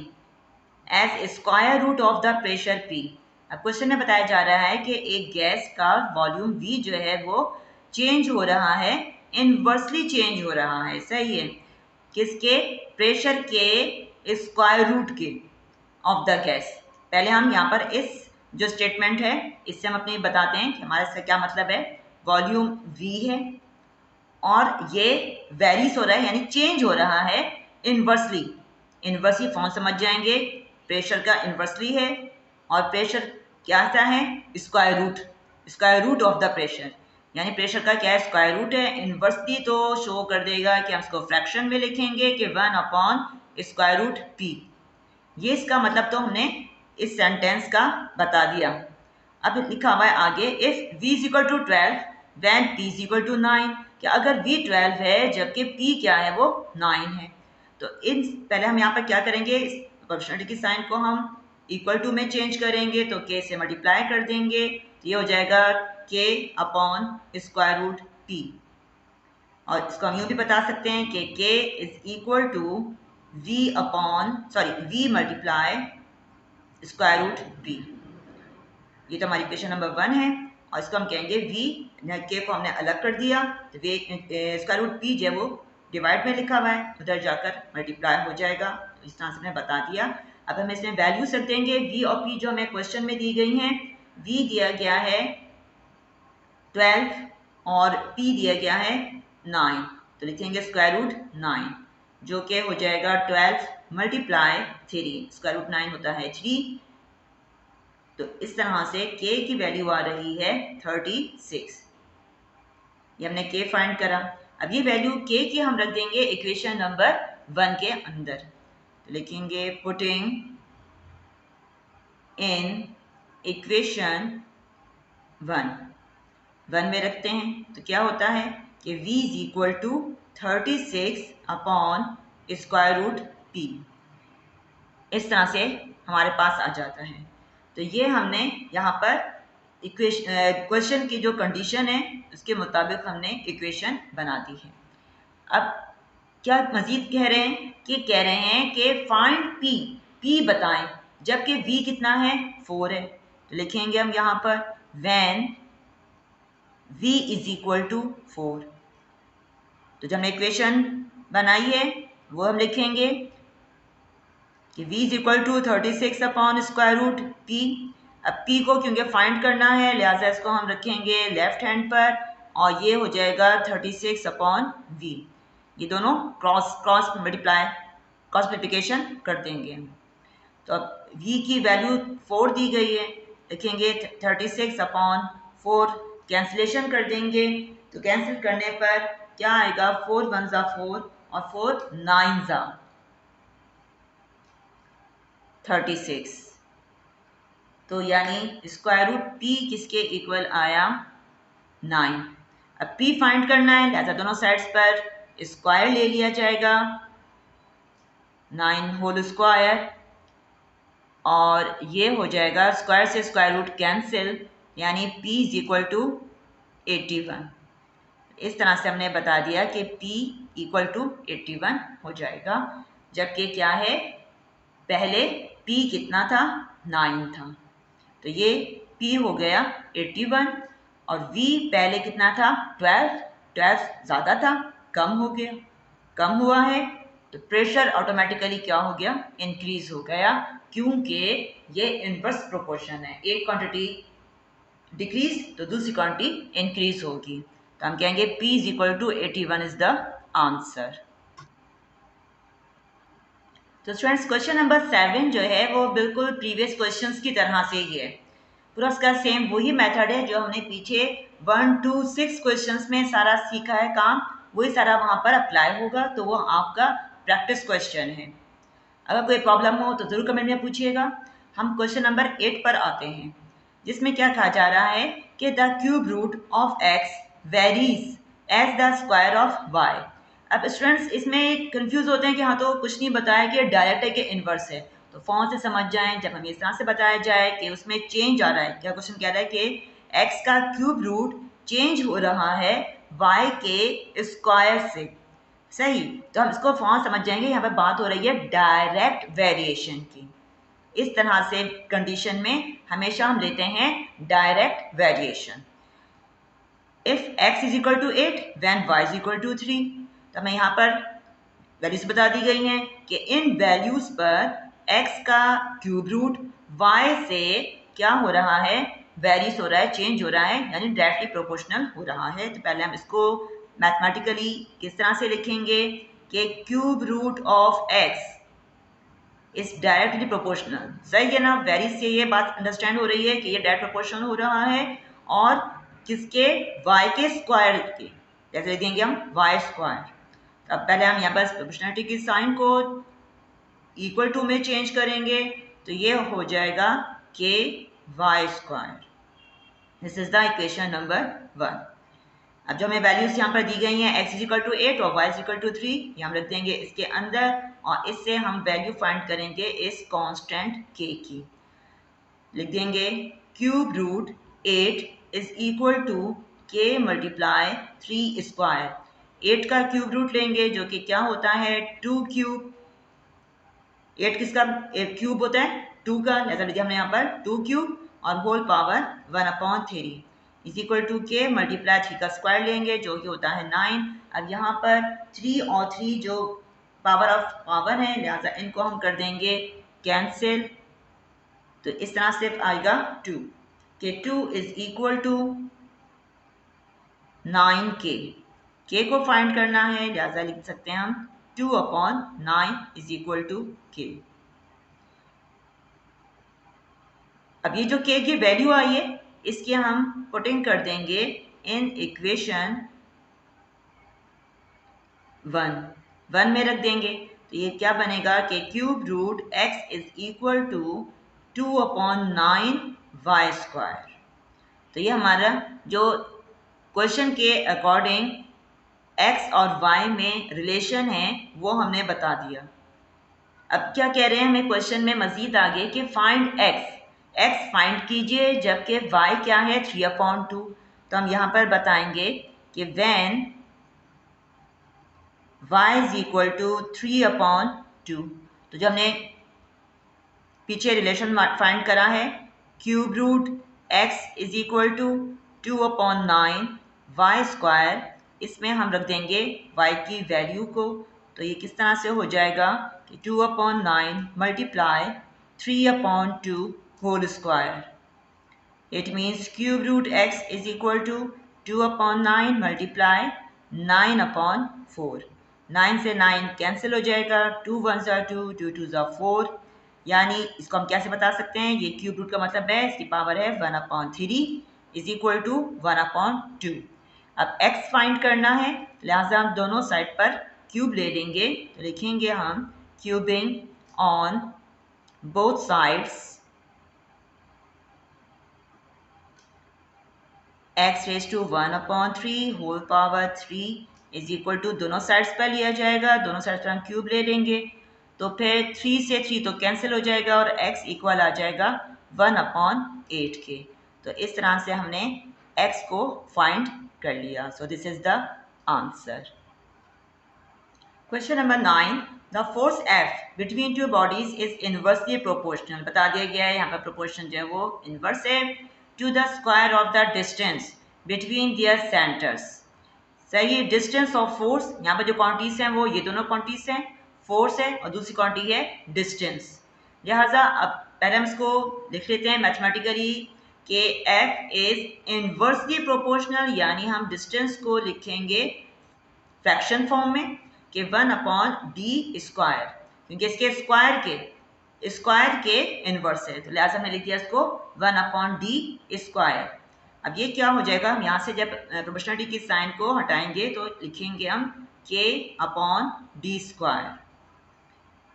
S1: as square root of the pressure P। अब क्वेश्चन में बताया जा रहा है कि एक गैस का वॉल्यूम V जो है वो चेंज हो रहा है, इनवर्सली चेंज हो रहा है, सही है, किसके, प्रेशर के स्क्वायर रूट के ऑफ द गैस। पहले हम यहाँ पर इस जो स्टेटमेंट है इससे हम अपने बताते हैं कि हमारा इसका क्या मतलब है। वॉल्यूम V है और ये वेरीज हो रहा है, यानी चेंज हो रहा है इनवर्सली। इनवर्सली फॉर्म समझ जाएंगे, प्रेशर का इनवर्सली है और प्रेशर क्या है, square root of the pressure, यानी प्रेशर का क्या है, स्क्वायर रूट है। इनवर्सली तो शो कर देगा कि हम इसको फ्रैक्शन में लिखेंगे कि 1/√P। ये इसका मतलब तो हमने इस सेंटेंस का बता दिया। अब लिखा हुआ है आगे, if v is equal to 12 when p is equal to 9, कि अगर v 12 है जबकि p क्या है, वो 9 है। तो इन पहले हम यहाँ पर क्या करेंगे, इस प्रोपोर्शनलिटी की साइन को हम इक्वल टू में चेंज करेंगे, तो k से मल्टीप्लाई कर देंगे, तो ये हो जाएगा k/√P। और इसको हम यूँ भी बता सकते हैं कि k is equal to v multiply √P। ये तो हमारी इक्वेशन नंबर 1 है और इसको हम कहेंगे v, k को हमने अलग कर दिया तो √P जो है वो डिवाइड में लिखा हुआ है, उधर जाकर मल्टीप्लाई हो जाएगा। तो इस तरह से हमने बता दिया। अब हम इसमें वैल्यूज रख देंगे v और p जो हमें क्वेश्चन में दी गई हैं। v दिया गया है 12 और p दिया गया है 9, तो लिखेंगे स्क्वायर रूट 9, जो कि हो जाएगा 12 मल्टीप्लाई 3, स्क्वायर रूट 9 होता है 3। तो इस तरह से k की वैल्यू आ रही है 36। ये हमने k फाइंड करा। अब ये वैल्यू k की हम रख देंगे इक्वेशन नंबर 1 के अंदर, तो लिखेंगे पुटिंग इन इक्वेशन 1 में रखते हैं तो क्या होता है कि v is equal to 36 upon square root p, इस तरह से हमारे पास आ जाता है। तो ये हमने यहाँ पर क्वेश्चन की जो कंडीशन है उसके मुताबिक हमने इक्वेशन बना दी है। अब क्या मजीद कह रहे हैं कि फाइंड p बताएं, जबकि v कितना है 4 है, तो लिखेंगे हम यहाँ पर when v is equal to 4। तो जब हमने इक्वेशन बनाई है वो हम लिखेंगे कि v is equal to 36 upon square root p। अब p को क्योंकि फाइंड करना है लिहाजा इसको हम रखेंगे लेफ्ट हैंड पर और ये हो जाएगा 36 अपॉन v। ये दोनों क्रॉस मल्टीप्लिकेशन कर देंगे। तो अब v की वैल्यू 4 दी गई है, लिखेंगे 36 अपॉन 4, कैंसिलेशन कर देंगे। तो कैंसिल करने पर क्या आएगा 4 1 ज़ा 4 और 4 9 ज़ा 36। तो यानी स्क्वायर रूट p किसके इक्वल आया 9। अब p फाइंड करना है लिहाजा दोनों साइड्स पर स्क्वायर ले लिया जाएगा 9 होल स्क्वायर, और ये हो जाएगा स्क्वायर से स्क्वायर रूट कैंसिल, यानी p इज इक्वल टू 81। इस तरह से हमने बता दिया कि p इक्वल टू 81 हो जाएगा, जबकि क्या है पहले p कितना था 9 था। तो ये p हो गया 81 और v पहले कितना था 12 ज़्यादा था, कम हो गया, कम हुआ है तो प्रेशर ऑटोमेटिकली क्या हो गया इंक्रीज हो गया, क्योंकि ये इनवर्स प्रोपोर्शन है, एक क्वांटिटी डिक्रीज तो दूसरी क्वांटिटी इंक्रीज होगी। तो हम कहेंगे p is equal to 81 is the answer. तो स्टूडेंट्स क्वेश्चन नंबर 7 जो है वो बिल्कुल प्रीवियस क्वेश्चंस की तरह से ही है, पूरा उसका सेम वही मेथड है जो हमने पीछे 1 to 6 क्वेश्चंस में सारा सीखा है काम, वही सारा वहाँ पर अप्लाई होगा। तो वो आपका प्रैक्टिस क्वेश्चन है। अगर कोई प्रॉब्लम हो तो ज़रूर कमेंट में पूछिएगा। हम क्वेश्चन नंबर 8 पर आते हैं, जिसमें क्या कहा जा रहा है कि the cube root of x varies as the square of y। अब स्टूडेंट्स इसमें कंफ्यूज होते हैं कि हाँ तो कुछ नहीं बताया कि डायरेक्ट है कि इनवर्स है, तो फॉर्म से समझ जाएं। जब हमें इस तरह से बताया जाए कि उसमें चेंज आ रहा है, क्या क्वेश्चन कह रहा है कि x का क्यूब रूट चेंज हो रहा है y के स्क्वायर से, सही, तो हम इसको फॉर्म समझ जाएंगे। यहाँ पर बात हो रही है डायरेक्ट वेरिएशन की। इस तरह से कंडीशन में हमेशा हम लेते हैं direct variation. If x is equal to 8 when y is equal to 3, तो हमें यहाँ पर वैल्यूज बता दी गई हैं कि इन वैल्यूज पर x का क्यूब रूट y से क्या हो रहा है वेरीज हो रहा है, चेंज हो रहा है, यानी डायरेक्टली प्रोपोर्शनल हो रहा है। तो पहले हम इसको मैथमेटिकली किस तरह से लिखेंगे कि cube root of x is directly proportional, सही है ना, वेरीज से ये बात अंडरस्टैंड हो रही है कि ये डायरेक्ट प्रोपोर्शनल हो रहा है और किसके y के स्क्वायर के, जैसे लिख देंगे हम y स्क्वायर। अब पहले हम यहाँ पर प्रोपोर्शनलिटी की साइन को इक्वल टू में चेंज करेंगे, तो ये हो जाएगा k y square. This is the equation number 1। अब जो हमें वैल्यूज यहाँ पर दी गई हैं x इज इक्वल टू 8 और y इज इक्वल टू 3, ये हम रख देंगे इसके अंदर और इससे हम वैल्यू फाइंड करेंगे इस कांस्टेंट k की। लिख देंगे cube root 8 is equal to k multiply 3 square. 8 का क्यूब रूट लेंगे जो कि क्या होता है 2 क्यूब। 8 किसका क्यूब होता है 2 का, जैसा लीजिए हमने यहाँ पर 2 क्यूब और whole power 1/3 is equal to k multiply 3 का स्क्वायर लेंगे जो कि होता है 9। अब यहाँ पर 3 और 3 जो पावर ऑफ पावर है, लिहाजा इनको हम कर देंगे कैंसिल। तो इस तरह से आएगा 2 के 2 इज इक्वल टू के को फाइंड करना है, लिहाजा लिख सकते हैं हम 2/9 इज इक्वल टू के। अब ये जो के की वैल्यू आई है इसकी हम पुटिंग कर देंगे इन इक्वेशन 1 में रख देंगे। तो ये क्या बनेगा कि cube root x is equal to 2/9 y square. तो ये हमारा जो क्वेश्चन के अकॉर्डिंग x और y में रिलेशन है वो हमने बता दिया। अब क्या कह रहे हैं हमें क्वेश्चन में मजीद आगे कि फाइंड x फाइंड कीजिए, जबकि y क्या है 3/2। तो हम यहाँ पर बताएंगे कि when y is equal to 3/2, तो जो हमने पीछे रिलेशन फाइंड करा है cube root x is equal to 2/9 y square, इसमें हम रख देंगे y की वैल्यू को। तो ये किस तरह से हो जाएगा कि 2/9 multiply 3/2 whole square. It means cube root x is equal to 2/9 multiply 9/4। 9 से 9 कैंसिल हो जाएगा, 2 1 ज़ा 2, 2 2 ज़ा 4। यानी इसको हम कैसे बता सकते हैं, ये क्यूब रूट का मतलब है इसकी पावर है 1/3 इज इक्वल टू 1/2। अब x फाइंड करना है, लिहाजा हम दोनों साइड पर क्यूब ले लेंगे। तो लिखेंगे हम cubing on both sides x raise to 1/3 whole power 3 is equal to, दोनों साइड्स पर लिया जाएगा, दोनों साइड्स पर हम क्यूब ले लेंगे। तो फिर 3 से 3 तो कैंसिल हो जाएगा और x इक्वल आ जाएगा 1/8 के। तो इस तरह से हमने x को फाइंड कर लिया। So this is the answer. Question number 9, the force F between two bodies is inversely proportional. बता दिया गया है यहाँ पर प्रोपोर्शन जो है वो इनवर्स है to the square of the distance between their centres. सही, डिस्टेंस ऑफ फोर्स, यहाँ पर जो क्वांटिटीज हैं वो ये दोनों क्वांटिटीज हैं, फोर्स है और दूसरी क्वांटिटी है डिस्टेंस। लिहाजा अब पहले हम इसको लिख लेते हैं मैथमेटिकली कि F इज इनवर्सली प्रोपोर्शनल, यानी हम डिस्टेंस को लिखेंगे फ्रैक्शन फॉर्म में कि 1/d स्क्वायर, क्योंकि इसके स्क्वायर के इनवर्स है। तो लिहाजा हमने लिख दिया इसको 1/d स्क्वायर। अब ये क्या हो जाएगा, हम यहाँ से जब प्रोपोर्शनलिटी की साइन को हटाएंगे तो लिखेंगे हम k/d square.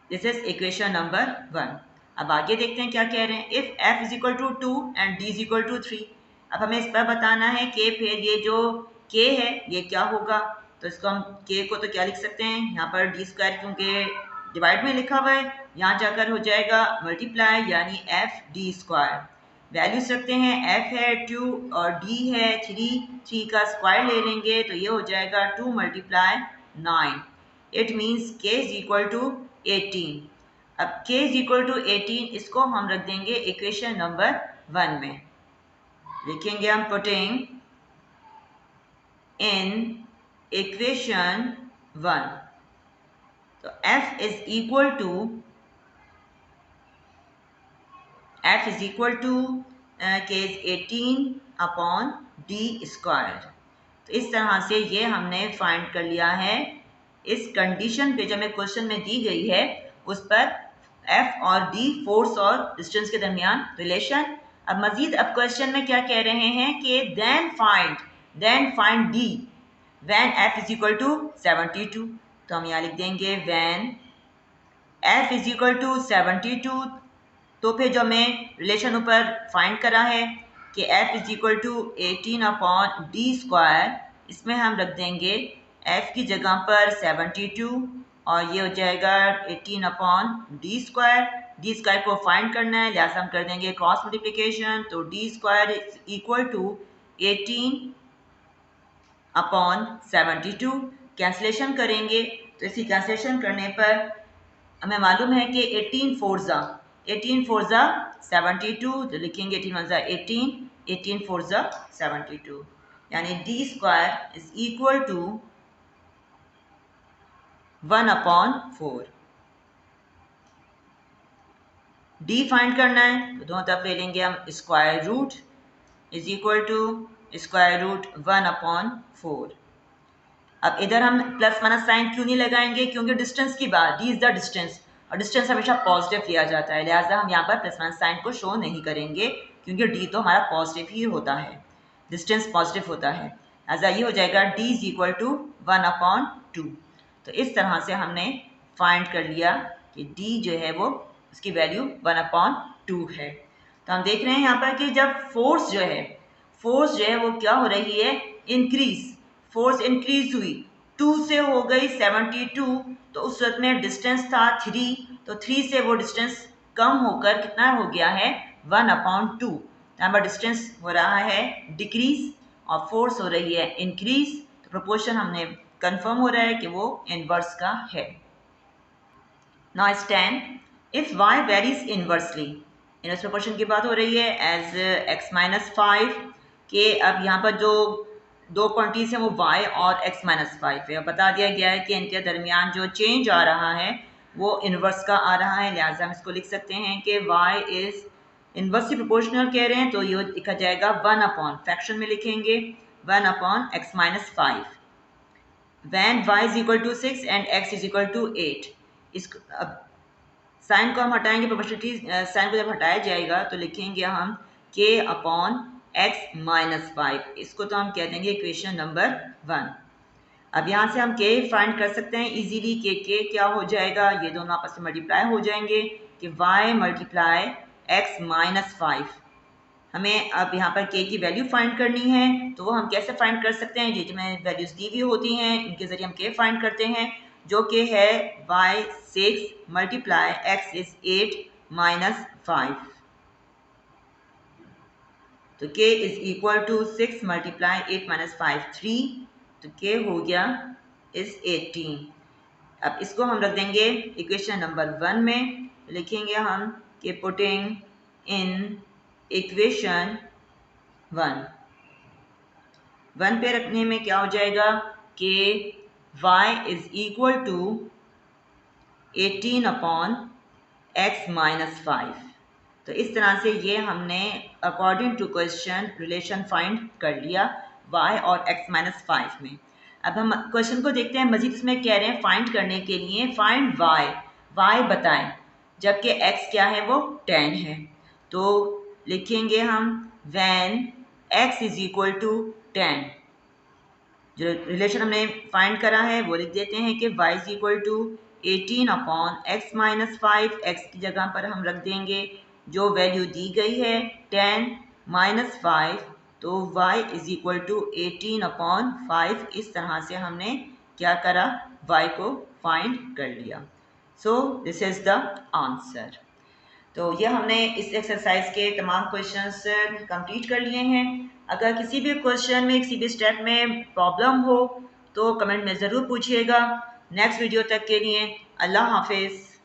S1: This is equation number 1। अब आगे देखते हैं क्या कह रहे हैं। If f is equal to 2 and d is equal to 3, अब हमें इस पर बताना है कि फिर ये जो k है ये क्या होगा। तो इसको हम k को तो क्या लिख सकते हैं, यहाँ पर d स्क्वायर क्योंकि डिवाइड में लिखा हुआ है, यहाँ जाकर हो जाएगा मल्टीप्लाई, यानी f/d स्क्वायर। वैल्यूज रखते हैं, f है 2 और d है 3 का स्क्वायर ले लेंगे तो ये हो जाएगा 2 × 9। It means k is equal to 18। अब k इज इक्वल टू 18, इसको हम रख देंगे इक्वेशन नंबर 1 में। लिखेंगे हम पुटिंग इन इक्वेशन 1। तो f is equal to k is 18/d square. तो इस तरह से ये हमने फाइंड कर लिया है इस कंडीशन पे जो हमें क्वेश्चन में दी गई है उस पर f और d फोर्स और डिस्टेंस के दरमियान रिलेशन। अब मजीद अब क्वेश्चन में क्या कह रहे हैं कि then find d when f is equal to 72। तो हम यहाँ लिख देंगे when f is equal to 72। तो फिर जो हमें रिलेशन ऊपर फाइंड करा है कि f is equal to 18/d square, इसमें हम रख देंगे f की जगह पर 72 और ये हो जाएगा 18/d स्क्वायर। d स्क्वायर को फाइंड करना है, लिहाजा हम कर देंगे क्रॉस मल्टीप्लिकेशन। तो d square is equal to 18/72। Cancellation करेंगे तो इसी कैंसलेशन करने पर हमें मालूम है कि 18 4 ज़ा 72। तो लिखेंगे 18 1 ज़ा 18, 18 4 ज़ा 72, यानी d square is equal to 1/4। d find करना है तो दोनों तरफ ले लेंगे हम square root is equal to square root 1/4। अब इधर हम प्लस माइनस साइन क्यों नहीं लगाएंगे, क्योंकि डिस्टेंस की बात, डी इज द डिस्टेंस और डिस्टेंस हमेशा पॉजिटिव लिया जाता है, लिहाजा हम यहाँ पर प्लस माइनस साइन को शो नहीं करेंगे क्योंकि डी तो हमारा पॉजिटिव ही होता है, डिस्टेंस पॉजिटिव होता है। लिहाजा ये हो जाएगा डी इज इक्वल टू 1/2। तो इस तरह से हमने फाइंड कर लिया कि डी जो है वो उसकी वैल्यू 1/2 है। तो हम देख रहे हैं यहाँ पर कि जब फोर्स जो है वो क्या हो रही है, इंक्रीज, फोर्स इंक्रीज हुई, 2 से हो गई 72, तो उस वक्त में डिस्टेंस था 3, तो 3 से वो डिस्टेंस कम होकर कितना हो गया है 1/2। यहाँ पर डिस्टेंस हो रहा है डिक्रीज और फोर्स हो रही है इंक्रीज, तो प्रोपोर्शन हमने कंफर्म हो रहा है कि वो इनवर्स का है। Now stand, if y varies inversely, inverse proportion की बात हो रही है एज x-5 के। अब यहाँ पर जो दो क्वांटिटीज हैं वो y और x-5 है, बता दिया गया है कि इनके दरमियान जो चेंज आ रहा है वो इनवर्स का आ रहा है, लिहाजा हम इसको लिख सकते हैं कि y इज इनवर्सली प्रोपोर्शनल कह रहे हैं तो ये लिखा जाएगा 1 फ्रैक्शन में लिखेंगे 1/x-5 when y is equal to 6 and x is equal to 8। इसको अब साइन को हम हटाएंगे, प्रोपोर्शनलिटी साइन को जब हटाया जाएगा तो लिखेंगे हम k/x-5, इसको तो हम कह देंगे इक्वेशन नंबर 1। अब यहाँ से हम k फाइंड कर सकते हैं इजीली, k क्या हो जाएगा, ये दोनों आपस में मल्टीप्लाई हो जाएंगे कि y मल्टीप्लाई x-5। हमें अब यहाँ पर k की वैल्यू फाइंड करनी है, तो वो हम कैसे फाइंड कर सकते हैं, जिसमें वैल्यूज दी हुई होती हैं इनके जरिए हम k फाइंड करते हैं, जो कि है y 6 मल्टीप्लाई x इज 8-5। तो k is equal to 6 multiply 8-5 3, तो k हो गया इज 18। अब इसको हम रख देंगे इक्वेशन नंबर 1 में, लिखेंगे हम कि पुटिंग इन इक्वेशन 1 पे रखने में क्या हो जाएगा कि y is equal to 18/x-5। तो इस तरह से ये हमने according to question relation find कर लिया y और x-5 में। अब हम क्वेश्चन को देखते हैं मजीद, इसमें कह रहे हैं फाइंड करने के लिए फाइंड y बताएं, जबकि x क्या है वो 10 है। तो लिखेंगे हम when x is equal to 10, जो रिलेशन हमने फाइंड करा है वो लिख देते हैं कि y is equal to 18/x-5, x की जगह पर हम रख देंगे जो वैल्यू दी गई है 10-5, तो y इज इक्वल टू 18/5। इस तरह से हमने क्या करा, y को फाइंड कर लिया। So this is the answer. तो ये हमने इस एक्सरसाइज के तमाम क्वेश्चंस कंप्लीट कर लिए हैं। अगर किसी भी क्वेश्चन में किसी भी स्टेप में प्रॉब्लम हो तो कमेंट में ज़रूर पूछिएगा। नेक्स्ट वीडियो तक के लिए अल्लाह हाफिज़।